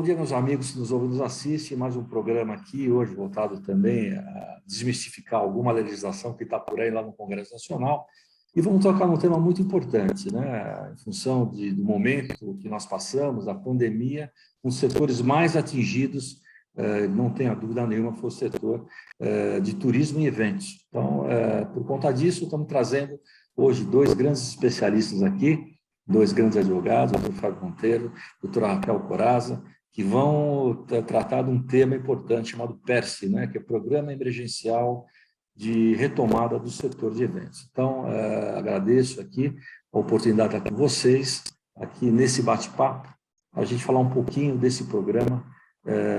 dia, meus amigos que nos ouvem e nos assistem. Mais um programa aqui, hoje voltado também a desmistificar alguma legislação que está por aí lá no Congresso Nacional. E vamos tocar num tema muito importante, né? Em função do momento que nós passamos, da pandemia, os setores mais atingidos, não tenha dúvida nenhuma, foi o setor de turismo e eventos. Então, por conta disso, estamos trazendo hoje dois grandes especialistas aqui, dois grandes advogados, o Dr. Fábio Monteiro, a doutora Raquel Corazza, que vão tratar de um tema importante chamado PERSE, né, que é Programa Emergencial de Retomada do Setor de Eventos. Então, agradeço aqui a oportunidade de estar com vocês, aqui nesse bate-papo, a gente falar um pouquinho desse programa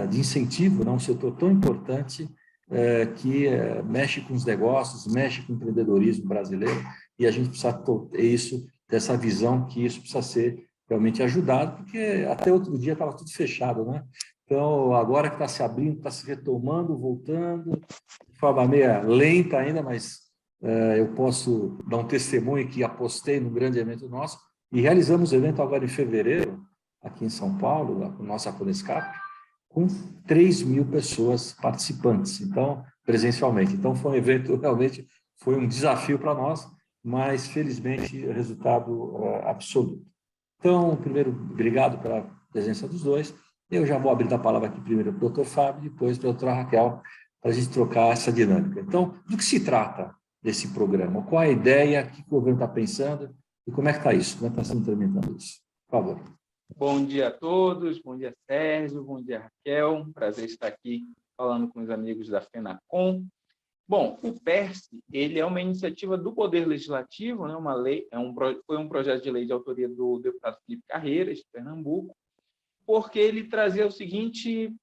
de incentivo, né, um setor tão importante que mexe com os negócios, mexe com o empreendedorismo brasileiro, e a gente precisa ter isso, dessa visão que isso precisa ser realmente ajudado, porque até outro dia estava tudo fechado, né? Então, agora que está se abrindo, está se retomando, voltando, de forma meio lenta ainda, mas eu posso dar um testemunho que apostei num grande evento nosso, e realizamos o evento agora em fevereiro, aqui em São Paulo, a nossa Conescap, com 3.000 pessoas participantes, então, presencialmente. Então, foi um evento, realmente, foi um desafio para nós, mas, felizmente, resultado absoluto. Então, primeiro, obrigado pela presença dos dois. Eu já vou abrir a palavra aqui primeiro para o doutor Fábio, depois para a doutora Raquel, para a gente trocar essa dinâmica. Então, do que se trata desse programa? Qual a ideia? O que o governo está pensando? E como é que está isso? Como é que está sendo implementado isso? Por favor. Bom dia a todos. Bom dia, Sérgio. Bom dia, Raquel. Prazer estar aqui falando com os amigos da FENACOM. Bom, o PERSE, ele é uma iniciativa do Poder Legislativo, né, uma lei, foi um projeto de lei de autoria do deputado Felipe Carreiras, de Pernambuco, porque ele trazia o seguinte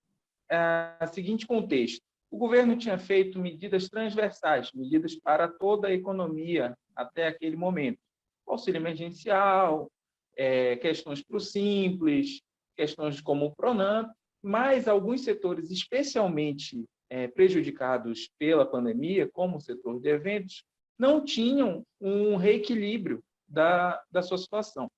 contexto. O governo tinha feito medidas transversais, medidas para toda a economia até aquele momento. Auxílio emergencial, questões para o Simples, questões como o PRONAMP, mas alguns setores especialmente prejudicados pela pandemia, como o setor de eventos, não tinham um reequilíbrio da sua situação.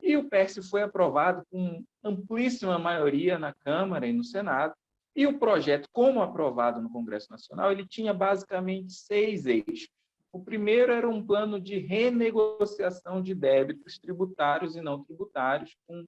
E o PERSE foi aprovado com amplíssima maioria na Câmara e no Senado, e o projeto, como aprovado no Congresso Nacional, ele tinha basicamente 6 eixos. O primeiro era um plano de renegociação de débitos tributários e não tributários, com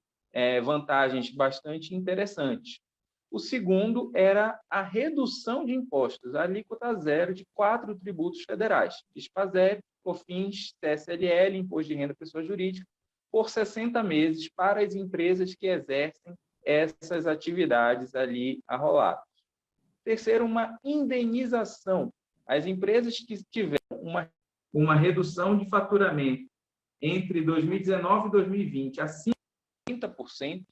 vantagens bastante interessantes. O segundo era a redução de impostos, a alíquota zero de 4 tributos federais, PIS/PASEP, COFINS, CSLL, Imposto de Renda da Pessoa Jurídica, por 60 meses para as empresas que exercem essas atividades ali arroladas. Terceiro, uma indenização. As empresas que tiveram uma redução de faturamento entre 2019 e 2020 acima de 30%,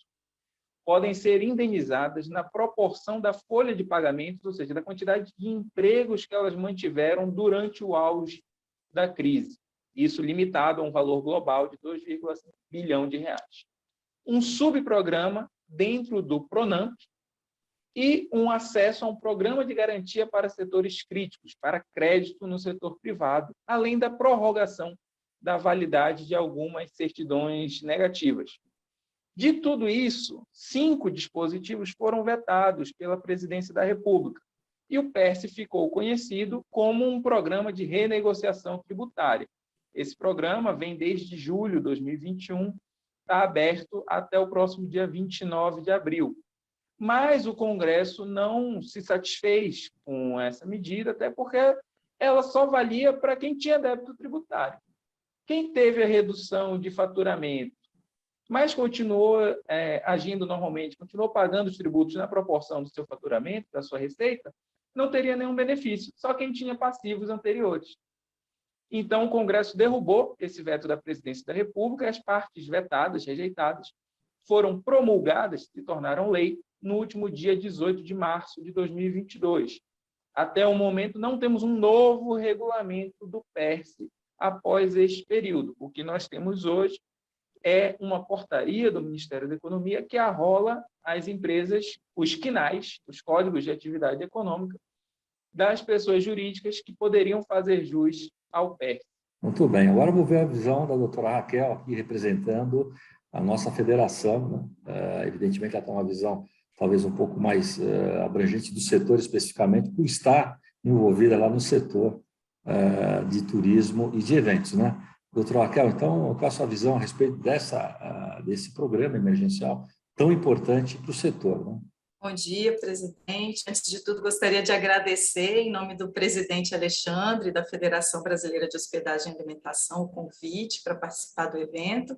podem ser indenizadas na proporção da folha de pagamentos, ou seja, da quantidade de empregos que elas mantiveram durante o auge da crise. Isso limitado a um valor global de 2,5 bilhão de reais. Um subprograma dentro do PRONAMP e um acesso a um programa de garantia para setores críticos, para crédito no setor privado, além da prorrogação da validade de algumas certidões negativas. De tudo isso, 5 dispositivos foram vetados pela Presidência da República, e o PERSE ficou conhecido como um programa de renegociação tributária. Esse programa vem desde julho de 2021, está aberto até o próximo dia 29 de abril. Mas o Congresso não se satisfez com essa medida, até porque ela só valia para quem tinha débito tributário. Quem teve a redução de faturamento, mas continuou agindo normalmente, continuou pagando os tributos na proporção do seu faturamento, da sua receita, não teria nenhum benefício, só quem tinha passivos anteriores. Então, o Congresso derrubou esse veto da Presidência da República e as partes vetadas, rejeitadas, foram promulgadas, se tornaram lei, no último dia 18 de março de 2022. Até o momento, não temos um novo regulamento do PERSE após este período. O que nós temos hoje é uma portaria do Ministério da Economia que arrola as empresas, os CNAEs, os Códigos de Atividade Econômica, das pessoas jurídicas que poderiam fazer jus ao PERSE. Muito bem. Agora eu vou ver a visão da doutora Raquel, aqui representando a nossa federação, né? Evidentemente, ela tem uma visão talvez um pouco mais abrangente do setor especificamente, por estar envolvida lá no setor de turismo e de eventos, né? Doutora Raquel, então, qual a sua visão a respeito desse programa emergencial tão importante para o setor, né? Bom dia, presidente. Antes de tudo, gostaria de agradecer, em nome do presidente Alexandre, da Federação Brasileira de Hospedagem e Alimentação, o convite para participar do evento.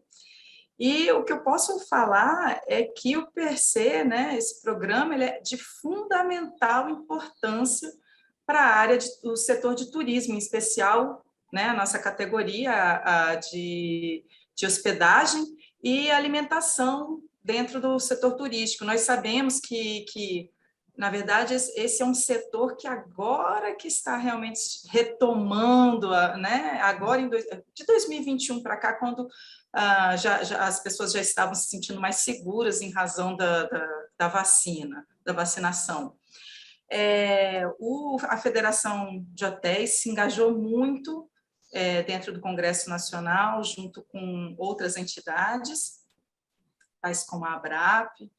E o que eu posso falar é que o PERSE, né, esse programa, ele é de fundamental importância para a área do setor de turismo, em especial, né, a nossa categoria de hospedagem e alimentação dentro do setor turístico. Nós sabemos que, na verdade, esse é um setor que agora que está realmente retomando, né? Agora, de 2021 para cá, quando as pessoas já estavam se sentindo mais seguras em razão da vacina, da vacinação. A Federação de Hotéis se engajou muito dentro do Congresso Nacional, junto com outras entidades, tais como a ABRAP,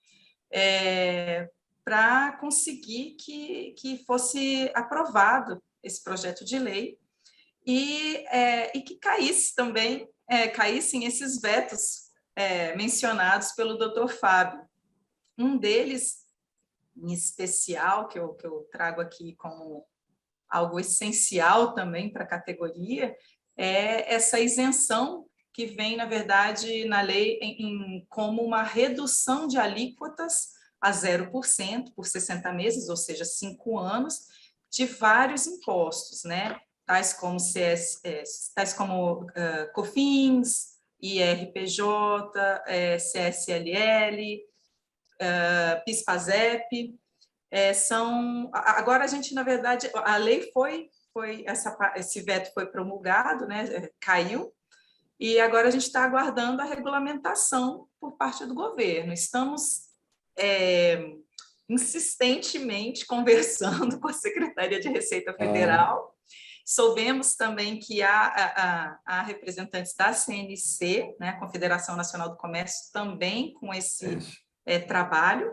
para conseguir que fosse aprovado esse projeto de lei e que caíssem esses vetos mencionados pelo Dr. Fábio. Um deles, em especial, que eu trago aqui como algo essencial também para a categoria, é essa isenção que vem, na verdade, na lei como uma redução de alíquotas a 0% por 60 meses, ou seja, 5 anos, de vários impostos, né? Tais como COFINS, IRPJ, CSLL, PIS/PASEP. Agora a gente, na verdade, a lei esse veto foi promulgado, né? Caiu. E agora a gente está aguardando a regulamentação por parte do governo. Estamos insistentemente conversando com a Secretaria de Receita Federal. Soubemos também que há representantes da CNC, né, Confederação Nacional do Comércio, também com esse trabalho.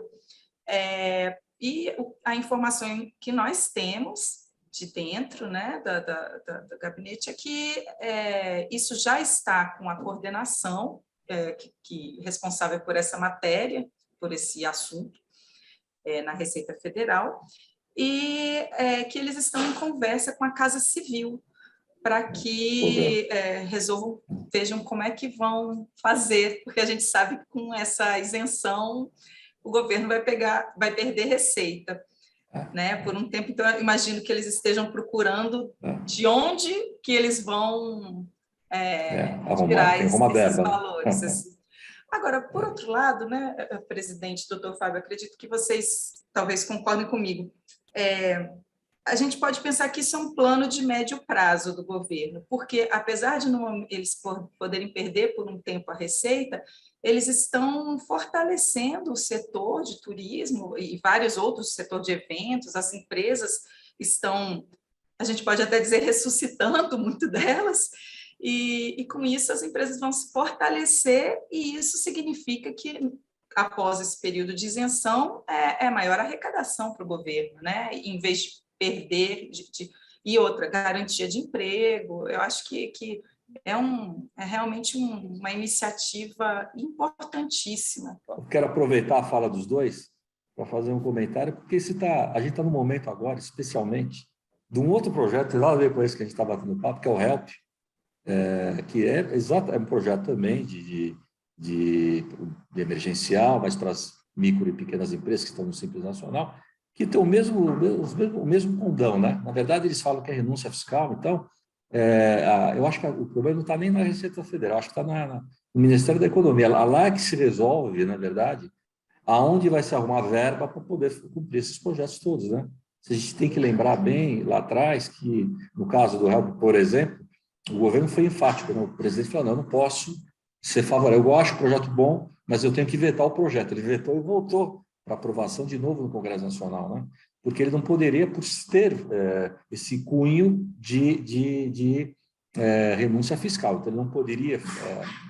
E a informação que nós temos de dentro, né, do gabinete, é que isso já está com a coordenação responsável por essa matéria, por esse assunto, na Receita Federal, e que eles estão em conversa com a Casa Civil, para que resolvam, vejam como é que vão fazer, porque a gente sabe que com essa isenção o governo vai perder receita, né, por um tempo. Então, eu imagino que eles estejam procurando de onde que eles vão tirar esses valores. Agora, por outro lado, né, presidente, doutor Fábio, acredito que vocês talvez concordem comigo, a gente pode pensar que isso é um plano de médio prazo do governo, porque apesar de eles poderem perder por um tempo a receita, eles estão fortalecendo o setor de turismo e vários outros, setor de eventos, as empresas estão, a gente pode até dizer, ressuscitando muito delas, e com isso as empresas vão se fortalecer, e isso significa que, após esse período de isenção, é maior arrecadação para o governo, né? Em vez de perder, e outra, garantia de emprego. Eu acho que é realmente uma iniciativa importantíssima. Eu quero aproveitar a fala dos dois para fazer um comentário, porque a gente está no momento agora, especialmente, de um outro projeto, tem nada a ver com esse que a gente está batendo papo, que é o HELP, que é um projeto também de emergencial, mas para as micro e pequenas empresas que estão no Simples Nacional, que tem o mesmo condão, né? Na verdade, eles falam que é renúncia fiscal, então, eu acho que o problema não está nem na Receita Federal, acho que está no Ministério da Economia. Lá é que se resolve, na verdade, aonde vai se arrumar verba para poder cumprir esses projetos todos, né? A gente tem que lembrar bem lá atrás que, no caso do HELP, por exemplo, o governo foi enfático, né? O presidente falou, não, eu não posso ser favorável, eu acho o projeto bom, mas eu tenho que vetar o projeto. Ele vetou e voltou para aprovação de novo no Congresso Nacional, né? Porque ele não poderia, por ter esse cunho de renúncia fiscal, então ele não poderia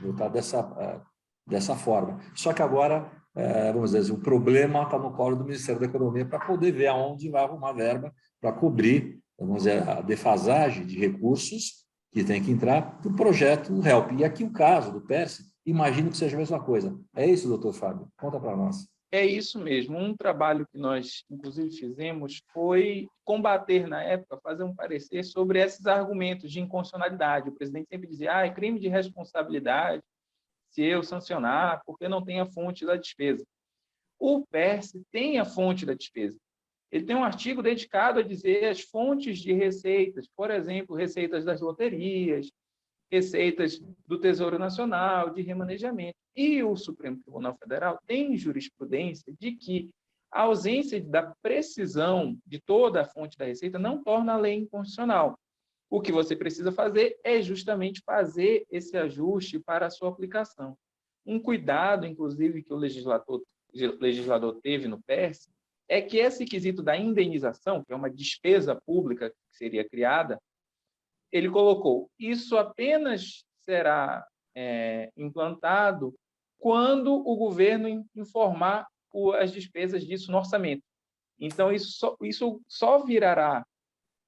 votar dessa forma. Só que agora vamos dizer assim, o problema está no colo do Ministério da Economia para poder ver aonde vai arrumar verba para cobrir, vamos dizer, a defasagem de recursos que tem que entrar para o projeto HELP. E aqui o caso do PERSE, imagino que seja a mesma coisa. É isso, doutor Fábio? Conta para nós. É isso mesmo. Um trabalho que nós, inclusive, fizemos foi combater, na época, fazer um parecer sobre esses argumentos de inconstitucionalidade. O presidente sempre dizia, é crime de responsabilidade se eu sancionar, porque não tem a fonte da despesa. O PERSE tem a fonte da despesa. Ele tem um artigo dedicado a dizer as fontes de receitas, por exemplo, receitas das loterias, receitas do Tesouro Nacional, de remanejamento. E o Supremo Tribunal Federal tem jurisprudência de que a ausência da precisão de toda a fonte da receita não torna a lei inconstitucional. O que você precisa fazer é justamente fazer esse ajuste para a sua aplicação. Um cuidado, inclusive, que o legislador teve no PERSE, é que esse quesito da indenização, que é uma despesa pública que seria criada, ele colocou, isso apenas será implantado quando o governo informar as despesas disso no orçamento. Então, isso só virará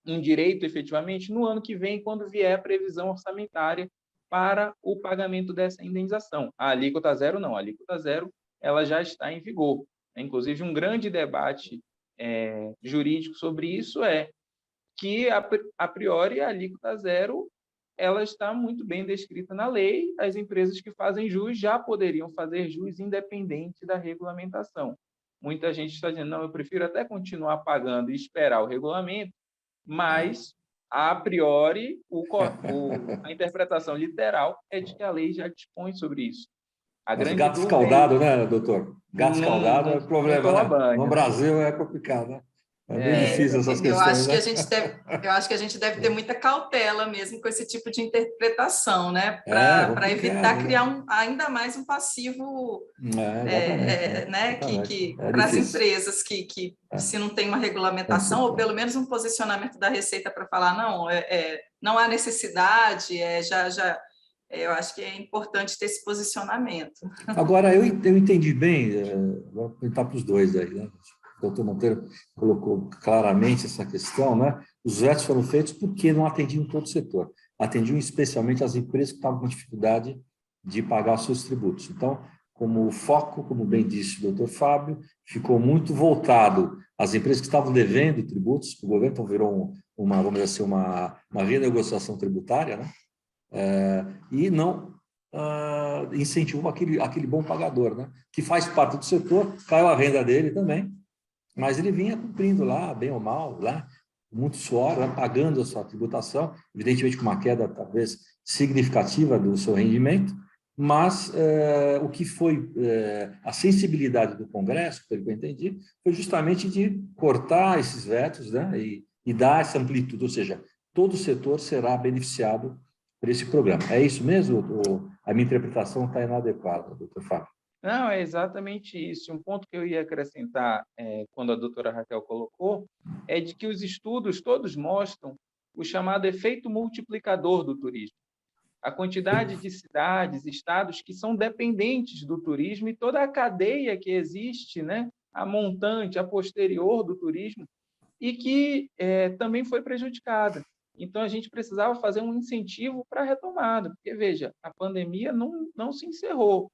um direito, efetivamente, no ano que vem, quando vier a previsão orçamentária para o pagamento dessa indenização. A alíquota zero, não. A alíquota zero ela já está em vigor. Inclusive, um grande debate jurídico sobre isso é que, a priori, a alíquota zero ela está muito bem descrita na lei. As empresas que fazem jus já poderiam fazer jus independente da regulamentação. Muita gente está dizendo, não, eu prefiro até continuar pagando e esperar o regulamento, mas, a priori, a interpretação literal é de que a lei já dispõe sobre isso. Mas gato escaldado, né, doutor? Gato escaldado é o problema, né? Banho, no Brasil é complicado, né? É bem difícil essas questões. Eu acho que a gente deve ter muita cautela mesmo com esse tipo de interpretação, né? Para evitar criar ainda mais um passivo né? Para as empresas que se não tem uma regulamentação, ou pelo menos um posicionamento da Receita para falar, não há necessidade, eu acho que é importante ter esse posicionamento. Agora, eu entendi bem, vou perguntar para os dois aí, né? O doutor Monteiro colocou claramente essa questão, né? Os vetos foram feitos porque não atendiam todo o setor, atendiam especialmente as empresas que estavam com dificuldade de pagar os seus tributos. Então, como o foco, como bem disse o doutor Fábio, ficou muito voltado às empresas que estavam devendo tributos para o governo, então virou vamos dizer assim, uma renegociação tributária, né? E não incentivou aquele bom pagador, né? Que faz parte do setor, caiu a renda dele também, mas ele vinha cumprindo lá, bem ou mal, lá, muito suor, lá, pagando a sua tributação, evidentemente com uma queda talvez significativa do seu rendimento, mas o que foi a sensibilidade do Congresso, pelo que eu entendi, foi justamente de cortar esses vetos, né, e dar essa amplitude, ou seja, todo o setor será beneficiado por esse programa. É isso mesmo? Ou a minha interpretação está inadequada, doutor Fábio? Não, é exatamente isso. Um ponto que eu ia acrescentar, quando a doutora Raquel colocou, é de que os estudos todos mostram o chamado efeito multiplicador do turismo. A quantidade de cidades, estados que são dependentes do turismo e toda a cadeia que existe, né, a montante, a posterior do turismo, e que também foi prejudicada. Então, a gente precisava fazer um incentivo para a retomada, porque, veja, a pandemia não se encerrou.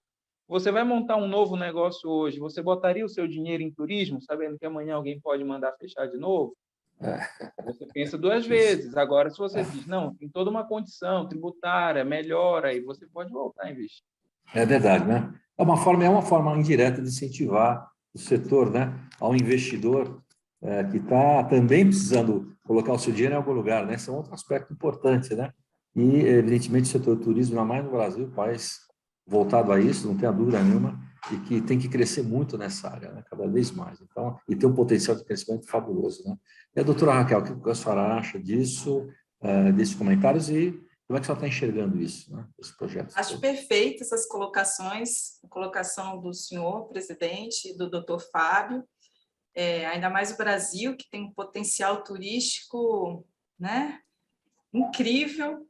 Você vai montar um novo negócio hoje, você botaria o seu dinheiro em turismo, sabendo que amanhã alguém pode mandar fechar de novo? Você pensa duas vezes. Agora, se você diz, não, tem toda uma condição tributária, melhora, aí você pode voltar a investir. É verdade, né? É uma forma indireta de incentivar o setor, né, ao investidor que está também precisando colocar o seu dinheiro em algum lugar, né? Esse é um outro aspecto importante, né? E, evidentemente, o setor do turismo, ainda mais no Brasil, país voltado a isso, não tenha dúvida nenhuma, e que tem que crescer muito nessa área, né? Cada vez mais. Então, e tem um potencial de crescimento fabuloso, né? E a doutora Raquel, o que a senhora acha disso, desses comentários, e como é que a senhora está enxergando isso, né? Esse projeto? Acho perfeito essas colocações, a colocação do senhor presidente e do doutor Fábio, ainda mais o Brasil, que tem um potencial turístico, né, incrível.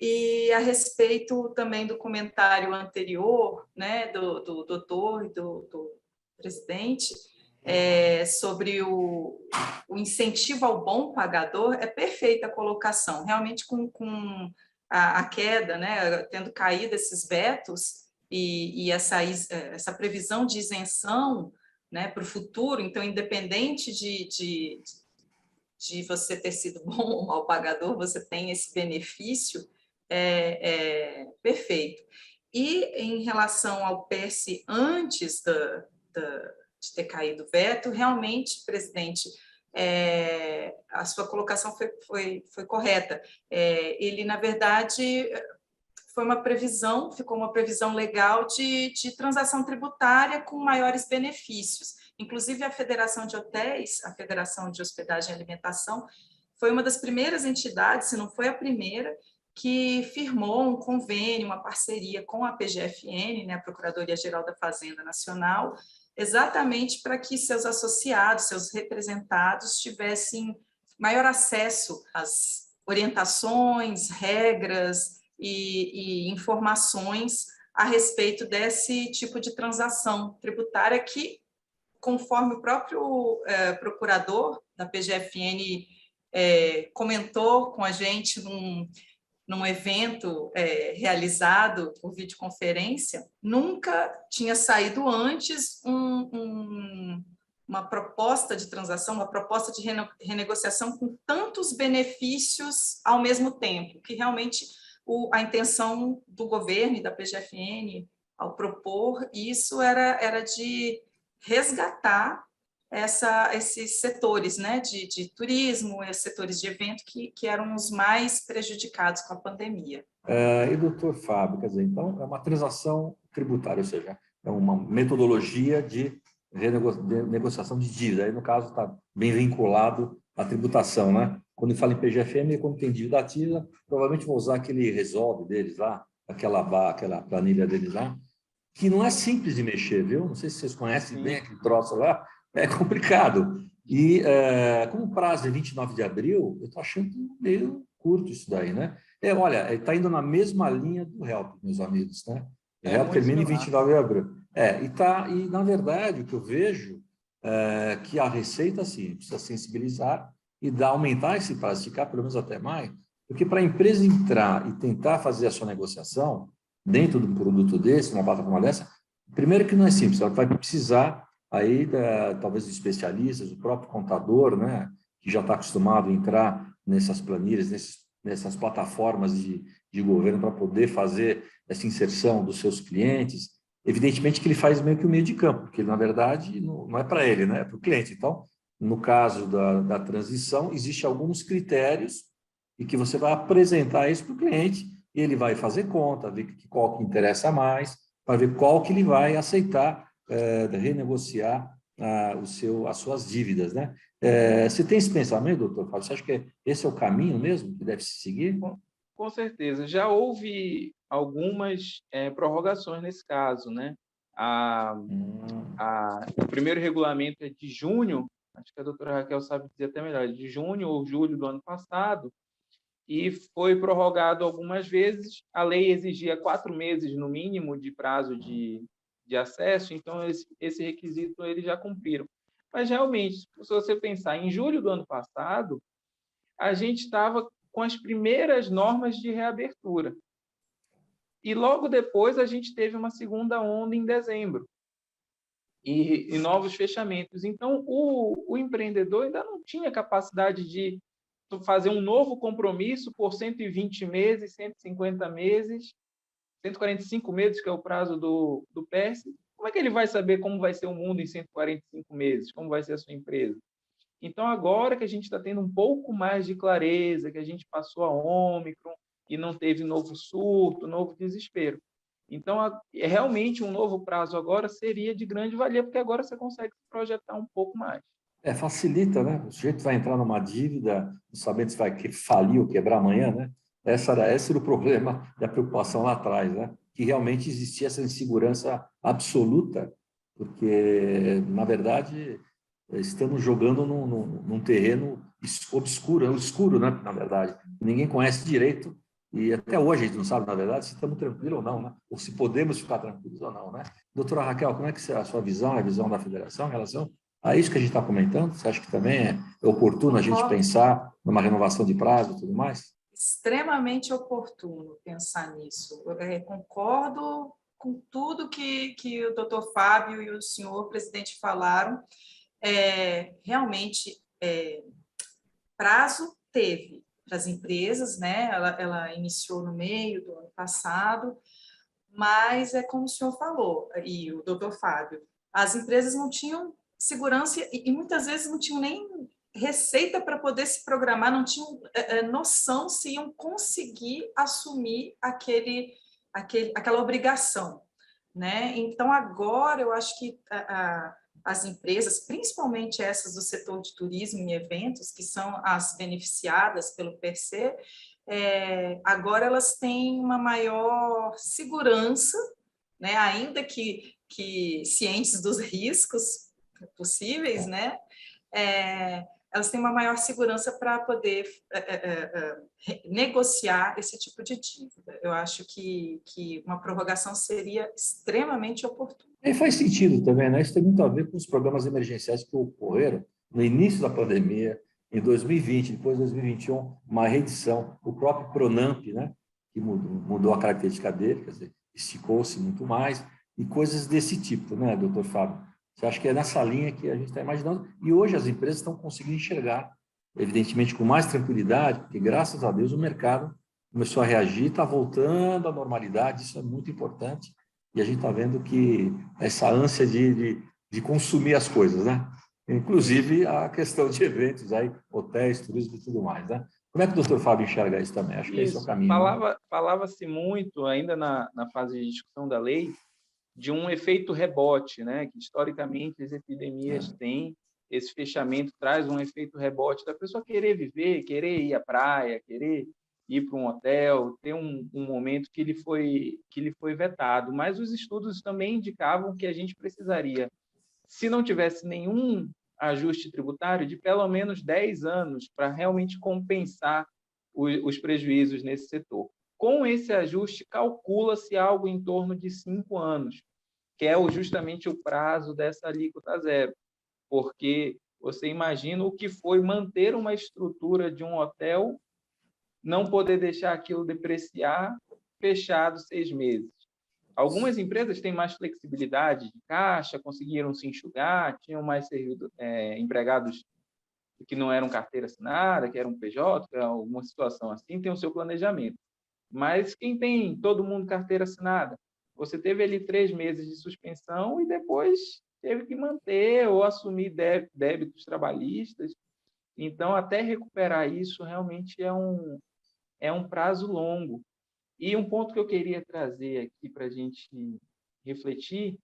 E a respeito também do comentário anterior, né, do doutor e do presidente, sobre o incentivo ao bom pagador, é perfeita a colocação. Realmente, com a queda, né, tendo caído esses vetos e essa previsão de isenção, né, para o futuro, então, independente de você ter sido bom ou mal pagador, você tem esse benefício, perfeito. E em relação ao PERSE antes de ter caído o veto, realmente, presidente, a sua colocação foi correta. Ele, na verdade, foi uma previsão, ficou uma previsão legal de transação tributária com maiores benefícios. Inclusive, a Federação de Hotéis, a Federação de Hospedagem e Alimentação, foi uma das primeiras entidades, se não foi a primeira, que firmou um convênio, uma parceria com a PGFN, né, a Procuradoria-Geral da Fazenda Nacional, exatamente para que seus associados, seus representados, tivessem maior acesso às orientações, regras e informações a respeito desse tipo de transação tributária que, conforme o próprio procurador da PGFN comentou com a gente num evento realizado por videoconferência, nunca tinha saído antes uma proposta de transação, uma proposta de renegociação com tantos benefícios ao mesmo tempo, que realmente a intenção do governo e da PGFN, ao propor isso, era de resgatar esses setores, né, de turismo, esses setores de evento que eram os mais prejudicados com a pandemia. E, doutor Fábio, quer dizer, então, é uma transação tributária, ou seja, é uma metodologia de negociação de dívida. Aí, no caso, está bem vinculado à tributação, né? Quando fala em PGFM, quando tem dívida ativa, provavelmente vou usar aquele resolve deles lá, aquela planilha deles lá, que não é simples de mexer, viu? Não sei se vocês conhecem bem aquele troço lá, é complicado. E como o prazo é 29 de abril, eu estou achando meio curto isso daí, né? Olha, está indo na mesma linha do HELP, meus amigos, né? O HELP termina em 29 de abril. E, na verdade, o que eu vejo é que a Receita, sim, precisa sensibilizar e aumentar esse prazo, ficar pelo menos até maio, porque para a empresa entrar e tentar fazer a sua negociação dentro de um produto desse, uma plataforma dessa, primeiro que não é simples, ela vai precisar aí talvez de especialistas, o próprio contador, né, que já está acostumado a entrar nessas planilhas, nessas plataformas de governo para poder fazer essa inserção dos seus clientes. Evidentemente que ele faz meio que o meio de campo, porque na verdade não é para ele, né, é para o cliente. Então, no caso da transição, existem alguns critérios e que você vai apresentar isso para o cliente e ele vai fazer conta, ver qual que interessa mais, para ver qual que ele vai aceitar renegociar as suas dívidas, né? Você tem esse pensamento, doutor Fábio? Você acha que esse é o caminho mesmo que deve se seguir? Com certeza. Já houve algumas prorrogações nesse caso, né? O primeiro regulamento é de junho, acho que a doutora Raquel sabe dizer até melhor, de junho ou julho do ano passado, e foi prorrogado algumas vezes. A lei exigia 4 meses, no mínimo, de prazo de acesso, então esse requisito eles já cumpriram. Mas, realmente, se você pensar, em julho do ano passado, a gente estava com as primeiras normas de reabertura. E, logo depois, a gente teve uma segunda onda em dezembro, e novos fechamentos. Então, o empreendedor ainda não tinha capacidade de fazer um novo compromisso por 120 meses, 150 meses, 145 meses, que é o prazo do PERSE. Como é que ele vai saber como vai ser o mundo em 145 meses? Como vai ser a sua empresa? Então, agora que a gente está tendo um pouco mais de clareza, que a gente passou a Ômicron e não teve novo surto, novo desespero. Então, realmente, um novo prazo agora seria de grande valia, porque agora você consegue projetar um pouco mais. Facilita, né? O sujeito vai entrar numa dívida, não sabendo se vai falir ou quebrar amanhã, né? Esse era o problema e a preocupação lá atrás, né? Que realmente existia essa insegurança absoluta, porque, na verdade, estamos jogando num terreno obscuro, escuro, né? Na verdade. Ninguém conhece direito E até hoje a gente não sabe, na verdade, se estamos tranquilos ou não, né? Ou se podemos ficar tranquilos ou não, né? Doutora Raquel, como é que é a sua visão, a visão da federação em relação a isso que a gente está comentando? Você acha que também é oportuno a gente pensar numa renovação de prazo e tudo mais? Extremamente oportuno pensar nisso. Eu concordo com tudo que o doutor Fábio e o senhor presidente falaram. Realmente, prazo teve para as empresas, né? Ela iniciou no meio do ano passado, mas é como o senhor falou, e o doutor Fábio, as empresas não tinham segurança e muitas vezes não tinham nem receita para poder se programar, não tinham noção se iam conseguir assumir aquela obrigação, né? Então, agora, eu acho que as empresas, principalmente essas do setor de turismo e eventos, que são as beneficiadas pelo PERSE, agora elas têm uma maior segurança, né? Ainda que cientes dos riscos possíveis, né? Elas têm uma maior segurança para poder negociar esse tipo de dívida. Eu acho que uma prorrogação seria extremamente oportuna. E faz sentido também, né? Isso tem muito a ver com os programas emergenciais que ocorreram no início da pandemia, em 2020, depois de 2021, uma reedição, o próprio Pronamp, né? Que mudou a característica dele, quer dizer, esticou-se muito mais, e coisas desse tipo, né, doutor Fábio? Você acha que é nessa linha que a gente está imaginando? E hoje as empresas estão conseguindo enxergar, evidentemente, com mais tranquilidade, porque, graças a Deus, o mercado começou a reagir, está voltando à normalidade, isso é muito importante. E a gente está vendo que essa ânsia de consumir as coisas, né? Inclusive a questão de eventos, aí, hotéis, turismo e tudo mais, né? Como é que o doutor Fábio enxerga isso também? Acho que esse é o caminho. Falava-se muito, ainda na fase de discussão da lei, de um efeito rebote, né? Que historicamente as epidemias têm, esse fechamento traz um efeito rebote da pessoa querer viver, querer ir à praia, querer ir para um hotel, ter um momento que lhe foi vetado. Mas os estudos também indicavam que a gente precisaria, se não tivesse nenhum ajuste tributário, de pelo menos 10 anos para realmente compensar os prejuízos nesse setor. Com esse ajuste, calcula-se algo em torno de 5 anos, que é justamente o prazo dessa alíquota zero, porque você imagina o que foi manter uma estrutura de um hotel, não poder deixar aquilo depreciar, fechado 6 meses. Algumas empresas têm mais flexibilidade de caixa, conseguiram se enxugar, tinham mais empregados que não eram carteira assinada, que eram PJ, alguma situação assim, tem o seu planejamento. Mas quem tem todo mundo carteira assinada, você teve ali 3 meses de suspensão e depois teve que manter ou assumir débitos trabalhistas. Então, até recuperar isso realmente é um prazo longo. E um ponto que eu queria trazer aqui para a gente refletir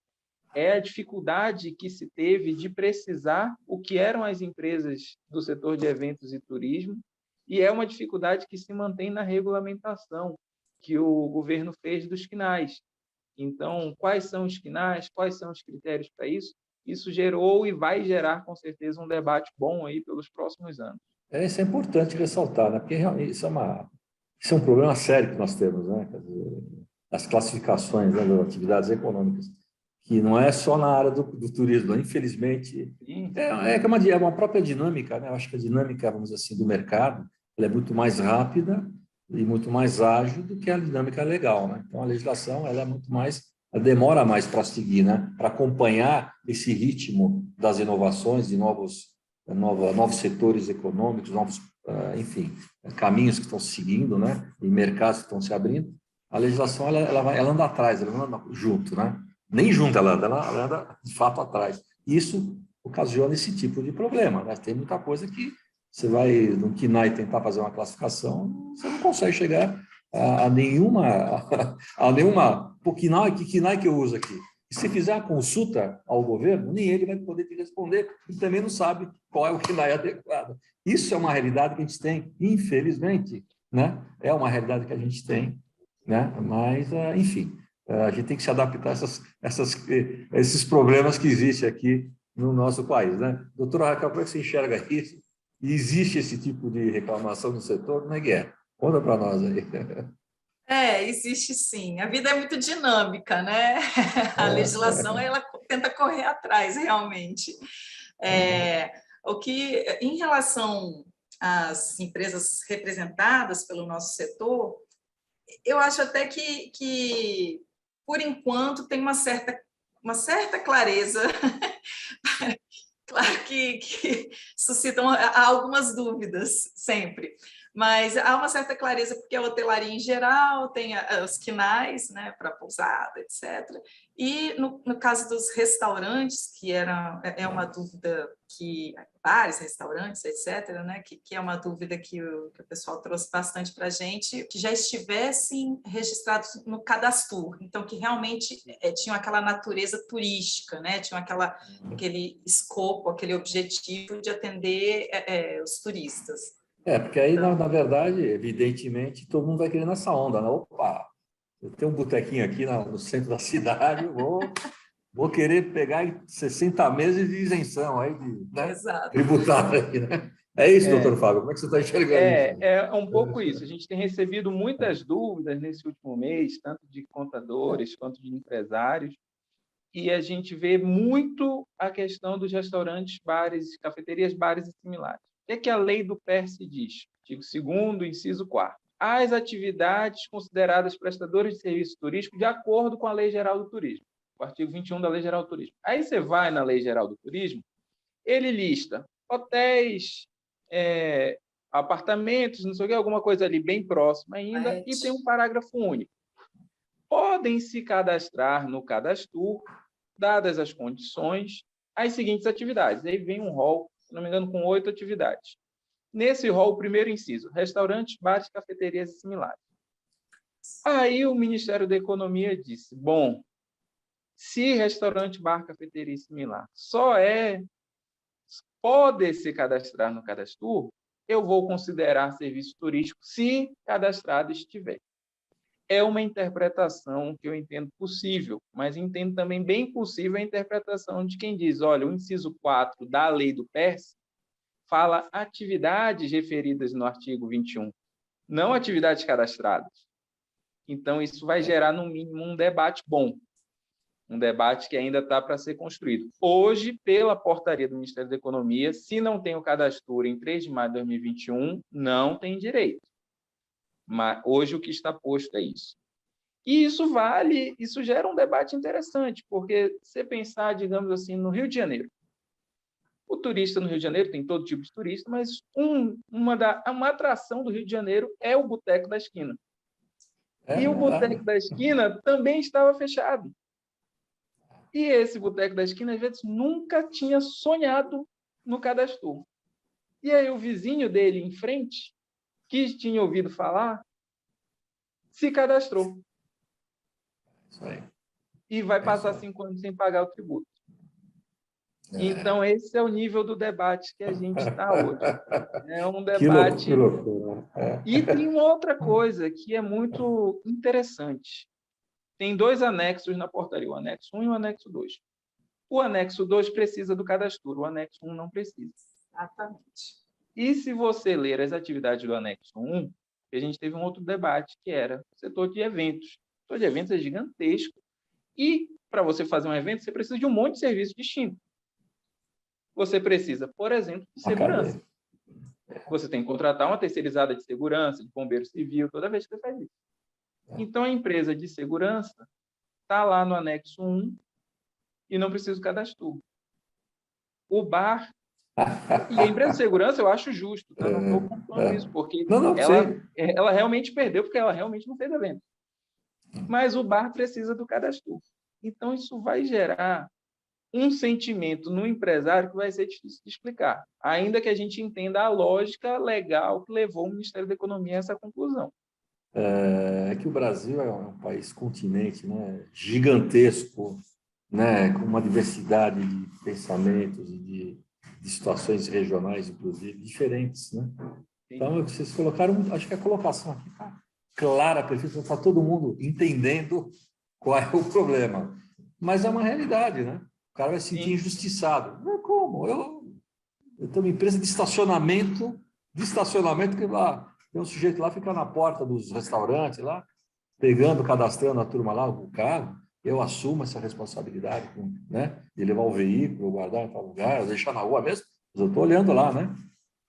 é a dificuldade que se teve de precisar o que eram as empresas do setor de eventos e turismo, e é uma dificuldade que se mantém na regulamentação que o governo fez dos QNAEs. Então, quais são os QNAEs, quais são os critérios para isso? Isso gerou e vai gerar, com certeza, um debate bom aí pelos próximos anos. Isso é importante ressaltar, né? Porque realmente isso é um problema sério que nós temos, né? Quer dizer, as classificações, né, das atividades econômicas, que não é só na área do turismo, infelizmente. É uma própria dinâmica, né? Eu acho que a dinâmica, vamos dizer assim, do mercado, ela é muito mais rápida e muito mais ágil do que a dinâmica legal, né? Então, a legislação, ela demora mais para seguir, né? Para acompanhar esse ritmo das inovações, de novos setores econômicos, enfim, caminhos que estão se seguindo, né? E mercados que estão se abrindo. A legislação, ela anda atrás, ela não anda junto, né? Nem junto ela anda de fato atrás. Isso ocasiona esse tipo de problema, né? Tem muita coisa que você vai no KNAI tentar fazer uma classificação, você não consegue chegar a nenhuma... Pô, que KNAI que eu uso aqui? E se fizer a consulta ao governo, nem ele vai poder te responder, e também não sabe qual é o KNAI adequado. Isso é uma realidade que a gente tem, infelizmente, né? É uma realidade que a gente tem, né? Mas, enfim, a gente tem que se adaptar a esses problemas que existem aqui no nosso país, né? Doutora Raquel, como é que você enxerga isso? E existe esse tipo de reclamação no setor? Como é que é? Conta para nós aí. Existe sim. A vida é muito dinâmica, né? A legislação, ela tenta correr atrás, realmente. O que, em relação às empresas representadas pelo nosso setor, eu acho até que por enquanto, tem uma certa clareza. Claro que suscitam algumas dúvidas sempre, mas há uma certa clareza porque a hotelaria em geral tem os quinais, né, para pousada, etc. E no caso dos restaurantes, que é uma dúvida que bares, restaurantes, etc., né, que é uma dúvida que o pessoal trouxe bastante para a gente, que já estivessem registrados no cadastro, então que realmente tinham aquela natureza turística, né, tinham aquele escopo, aquele objetivo de atender os turistas. Porque aí, então, na verdade, evidentemente, todo mundo vai querer nessa onda, né? Opa, eu tenho um botequinho aqui no centro da cidade, vou querer pegar 60 meses de isenção aí, né? Tributária aí, né? É isso, doutor Fábio, como é que você está enxergando isso? É um pouco isso. A gente tem recebido muitas dúvidas nesse último mês, tanto de contadores quanto de empresários, e a gente vê muito a questão dos restaurantes, bares, cafeterias, bares e similares. O que a lei do PERSE diz? Artigo 2º, inciso 4º. As atividades consideradas prestadoras de serviço turístico de acordo com a Lei Geral do Turismo, o artigo 21 da Lei Geral do Turismo. Aí você vai na Lei Geral do Turismo, ele lista hotéis, apartamentos, não sei o que, alguma coisa ali bem próxima ainda, e tem um parágrafo único. Podem se cadastrar no cadastro, dadas as condições, as seguintes atividades. Aí vem um rol, se não me engano, com 8 atividades. Nesse rol, o primeiro inciso, restaurantes, bares, cafeterias e similares. Aí o Ministério da Economia disse, bom, se restaurante, bar, cafeteria e similar pode se cadastrar no cadastro, eu vou considerar serviço turístico se cadastrado estiver. É uma interpretação que eu entendo possível, mas entendo também bem possível a interpretação de quem diz, olha, o inciso 4 da lei do PERSE fala atividades referidas no artigo 21, não atividades cadastradas. Então, isso vai gerar, no mínimo, um debate bom, um debate que ainda está para ser construído. Hoje, pela portaria do Ministério da Economia, se não tem o cadastro em 3 de maio de 2021, não tem direito. Mas hoje o que está posto é isso. E isso gera um debate interessante, porque se pensar, digamos assim, no Rio de Janeiro, o turista no Rio de Janeiro tem todo tipo de turista, mas uma atração do Rio de Janeiro é o Boteco da Esquina. E o Boteco da Esquina também estava fechado. E esse Boteco da Esquina, às vezes, nunca tinha sonhado no cadastro. E aí o vizinho dele em frente, que tinha ouvido falar, se cadastrou. Isso aí. E vai passar 5 anos sem pagar o tributo. Então, esse é o nível do debate que a gente está hoje. É um debate... Que loucura. E tem uma outra coisa que é muito interessante. Tem 2 anexos na portaria, o anexo 1 e o anexo 2. O anexo 2 precisa do cadastro, o anexo 1 não precisa. Exatamente. E se você ler as atividades do anexo 1, a gente teve um outro debate, que era o setor de eventos. O setor de eventos é gigantesco. E, para você fazer um evento, você precisa de um monte de serviço distinto. Você precisa, por exemplo, de segurança. Você tem que contratar uma terceirizada de segurança, de bombeiro civil, toda vez que você faz isso. Então, a empresa de segurança está lá no anexo 1 e não precisa do cadastro. O bar... E a empresa de segurança eu acho justo, tá? Não estou comprando isso, porque ela realmente perdeu, porque ela realmente não fez evento. Mas o bar precisa do cadastro. Então, isso vai gerar um sentimento no empresário que vai ser difícil de explicar, ainda que a gente entenda a lógica legal que levou o Ministério da Economia a essa conclusão. É que o Brasil é um país continente, né, gigantesco, né, com uma diversidade de pensamentos e de situações regionais, inclusive, diferentes, né? Então, vocês colocaram, acho que a colocação aqui está clara, perfeita, está todo mundo entendendo qual é o problema. Mas é uma realidade, né? O cara vai se sentir injustiçado. Não é como? Eu tenho uma empresa de estacionamento que tem um sujeito lá, fica na porta dos restaurantes lá, pegando, cadastrando a turma lá, o carro. Eu assumo essa responsabilidade, né, de levar o veículo, guardar em tal lugar, deixar na rua mesmo, mas eu estou olhando lá, né?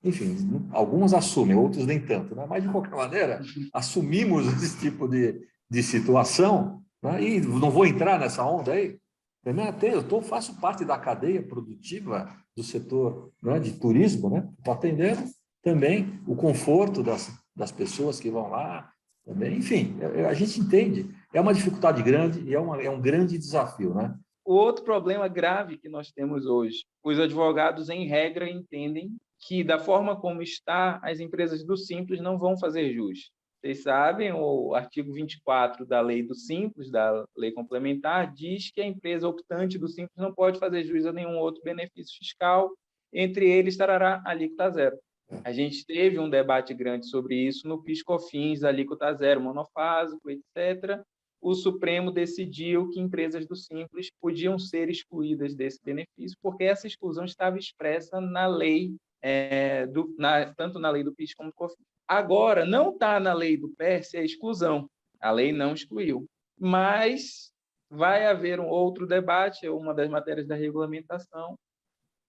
Enfim, alguns assumem, outros nem tanto, né? Mas, de qualquer maneira, assumimos esse tipo de situação, né? E não vou entrar nessa onda aí. Eu faço parte da cadeia produtiva do setor, né, de turismo, né? Estou atendendo também o conforto das pessoas que vão lá, também. Enfim, a gente entende. É uma dificuldade grande e é um grande desafio, né? O outro problema grave que nós temos hoje, os advogados, em regra, entendem que, da forma como está, as empresas do Simples não vão fazer jus. Vocês sabem, o artigo 24 da Lei do Simples, da Lei Complementar, diz que a empresa optante do Simples não pode fazer jus a nenhum outro benefício fiscal, entre eles estará a alíquota zero. A gente teve um debate grande sobre isso no PIS/COFINS, alíquota zero, monofásico, etc. O Supremo decidiu que empresas do Simples podiam ser excluídas desse benefício, porque essa exclusão estava expressa na lei, tanto na lei do PIS como do COFINS. Agora, não está na lei do PERSE a exclusão, a lei não excluiu, mas vai haver um outro debate, uma das matérias da regulamentação,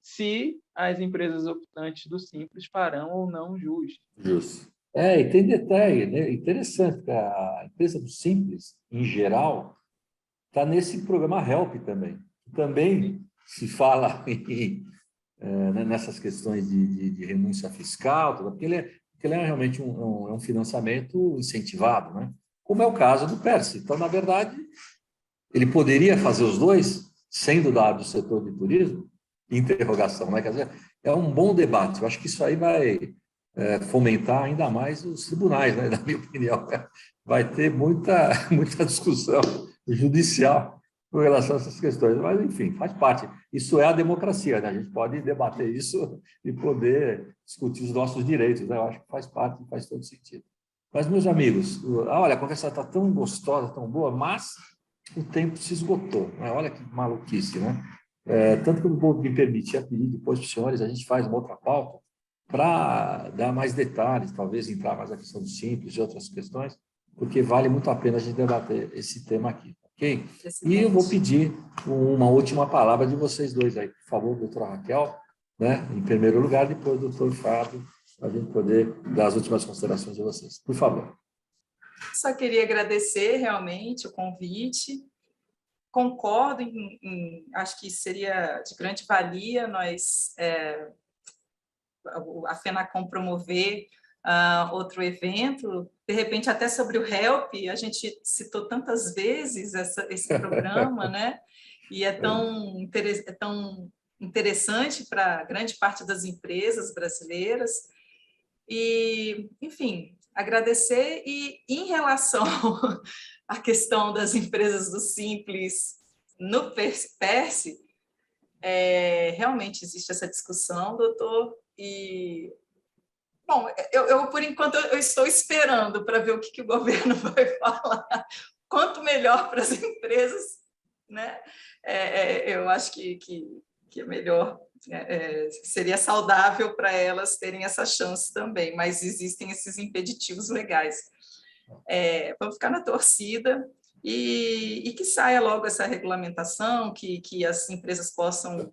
se as empresas optantes do Simples farão ou não jus. Justo. E tem detalhe, né? Interessante, que a empresa do Simples, em geral, está nesse programa Help também. Também se fala nessas questões de renúncia fiscal, porque ele é realmente um financiamento incentivado, né? Como é o caso do PERSE. Então, na verdade, ele poderia fazer os dois, sendo do setor de turismo, interrogação, né? Quer dizer, é um bom debate. Eu acho que isso aí vai fomentar ainda mais os tribunais, né? Na minha opinião. Vai ter muita discussão judicial com relação a essas questões. Mas, enfim, faz parte. Isso é a democracia, né? A gente pode debater isso e poder discutir os nossos direitos, né? Eu acho que faz parte, faz todo sentido. Mas, meus amigos, olha, a conversa está tão gostosa, tão boa, mas o tempo se esgotou, né? Olha que maluquice, né? Tanto que eu vou me permitir pedir depois para os senhores, a gente faz uma outra pauta para dar mais detalhes, talvez entrar mais na questão do Simples e outras questões, porque vale muito a pena a gente debater esse tema aqui, ok? E eu vou pedir uma última palavra de vocês dois aí, por favor, doutora Raquel, né? Em primeiro lugar, depois do doutor Fábio, para a gente poder dar as últimas considerações de vocês. Por favor. Só queria agradecer realmente o convite. Concordo acho que seria de grande valia a FENACOM promover outro evento, de repente até sobre o HELP, a gente citou tantas vezes esse programa, né? E é tão interessante para grande parte das empresas brasileiras. E, enfim, agradecer. E em relação à questão das empresas do Simples no PERSE, realmente existe essa discussão, doutor, e, bom, eu por enquanto, eu estou esperando para ver o que o governo vai falar. Quanto melhor para as empresas, né? Eu acho que é melhor, seria saudável para elas terem essa chance também, mas existem esses impeditivos legais. Vamos ficar na torcida e que saia logo essa regulamentação, que as empresas possam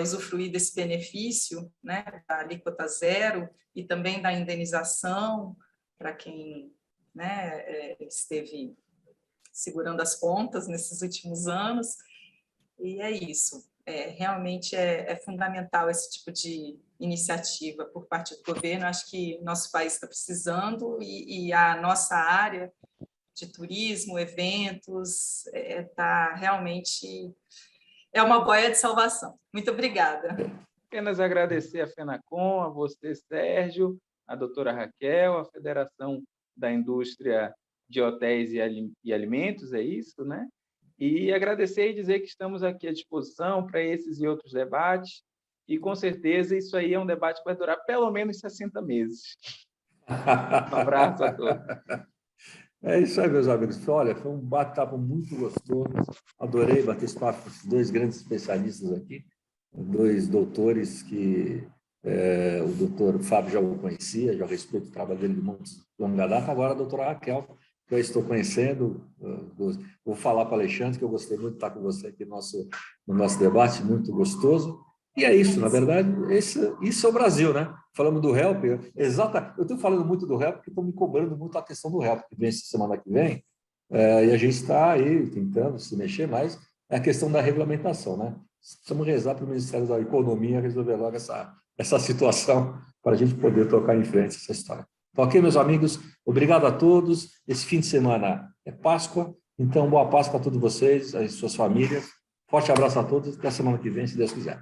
usufruir desse benefício, né, da alíquota zero e também da indenização para quem, né, esteve segurando as pontas nesses últimos anos. E é isso. Realmente é fundamental esse tipo de iniciativa por parte do governo. Acho que nosso país está precisando e a nossa área de turismo, eventos, está realmente... É uma boia de salvação. Muito obrigada. Apenas agradecer a FENACOM, a você, Sérgio, a doutora Raquel, a Federação da Indústria de Hotéis e Alimentos, é isso, né? E agradecer e dizer que estamos aqui à disposição para esses e outros debates, e com certeza isso aí é um debate que vai durar pelo menos 60 meses. Um abraço a todos. É isso aí, meus amigos. Olha, foi um bate-papo muito gostoso. Adorei bater esse papo com esses dois grandes especialistas aqui, dois doutores que o doutor Fábio já o conhecia, já respeito o trabalho dele de longa data, agora a doutora Raquel, que eu estou conhecendo, vou falar para o Alexandre, que eu gostei muito de estar com você aqui no nosso debate, muito gostoso. E é isso, na verdade, isso é o Brasil, né? Falamos do HELP, eu estou falando muito do HELP porque estão me cobrando muito a questão do HELP, que vem essa semana que vem, e a gente está aí tentando se mexer, mas é a questão da regulamentação, né? Precisamos rezar para o Ministério da Economia resolver logo essa situação para a gente poder tocar em frente essa história. Então, ok, meus amigos, obrigado a todos. Esse fim de semana é Páscoa, então boa Páscoa a todos vocês, as suas famílias. Forte abraço a todos, até a semana que vem, se Deus quiser.